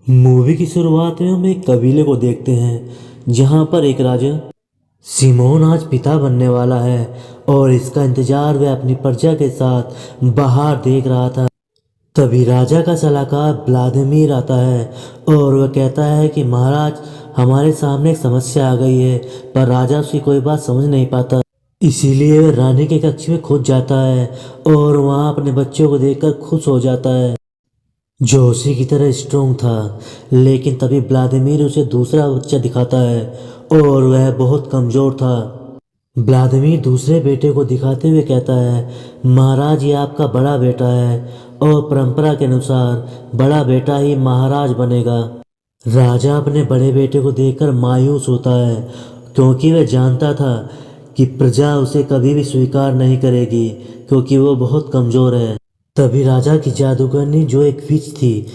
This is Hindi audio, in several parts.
मूवी की शुरुआत में हम एक कबीले को देखते हैं जहां पर एक राजा सिमोन आज पिता बनने वाला है और इसका इंतजार वह अपनी प्रजा के साथ बाहर देख रहा था। तभी राजा का सलाहकार व्लादिमीर आता है और वह कहता है कि महाराज, हमारे सामने एक समस्या आ गई है। पर राजा उसकी कोई बात समझ नहीं पाता, इसीलिए वह रानी के कक्ष में खुद जाता है और वहाँ अपने बच्चों को देखकर खुश हो जाता है जो उसी की तरह स्ट्रोंग था। लेकिन तभी व्लादिमीर उसे दूसरा बच्चा दिखाता है और वह बहुत कमज़ोर था। व्लादिमीर दूसरे बेटे को दिखाते हुए कहता है, महाराज, ये आपका बड़ा बेटा है और परंपरा के अनुसार बड़ा बेटा ही महाराज बनेगा। राजा अपने बड़े बेटे को देखकर मायूस होता है क्योंकि वह जानता था कि प्रजा उसे कभी भी स्वीकार नहीं करेगी क्योंकि वो बहुत कमज़ोर है। तभी राजा की जादूगरनी जो एक विच थी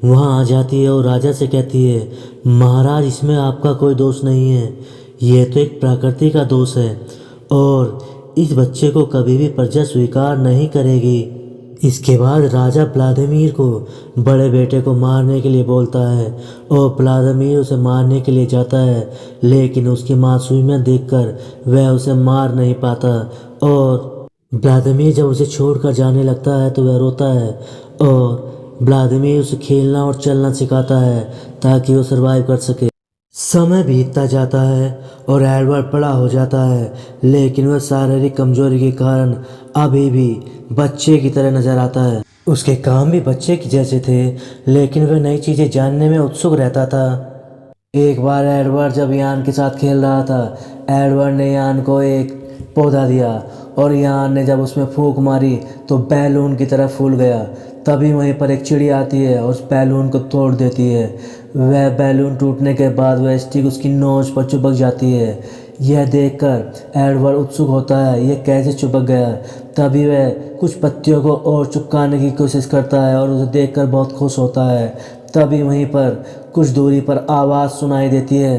वहाँ आ जाती है और राजा से कहती है, महाराज, इसमें आपका कोई दोष नहीं है, यह तो एक प्रकृति का दोष है और इस बच्चे को कभी भी प्रजा स्वीकार नहीं करेगी। इसके बाद राजा व्लादिमीर को बड़े बेटे को मारने के लिए बोलता है और व्लादिमीर उसे मारने के लिए जाता है, लेकिन उसकी मासूमियत देखकर वह उसे मार नहीं पाता और व्लादिमीर जब उसे छोड़कर जाने लगता है तो वह रोता है और व्लादिमीर उसे खेलना और चलना सिखाता है ताकि वो सरवाइव कर सके। समय बीतता जाता है और एडवर्ड बड़ा हो जाता है, लेकिन वह शारीरिक कमजोरी के कारण अभी भी बच्चे की तरह नजर आता है। उसके काम भी बच्चे की जैसे थे, लेकिन वह नई चीज़ें जानने में उत्सुक रहता था। एक बार एडवर्ड जब यान के साथ खेल रहा था, एडवर्ड ने यान को एक पौधा दिया और यान ने जब उसमें फूंक मारी तो बैलून की तरह फूल गया। तभी वहीं पर एक चिड़िया आती है और उस बैलून को तोड़ देती है। वह बैलून टूटने के बाद वह स्टिक उसकी नोच पर चिपक जाती है। यह देखकर एडवर्ड उत्सुक होता है, यह कैसे चिपक गया। तभी वह कुछ पत्तियों को और चिपकाने की कोशिश करता है और उसे देखकर बहुत खुश होता है। तभी वहीं पर कुछ दूरी पर आवाज़ सुनाई देती है।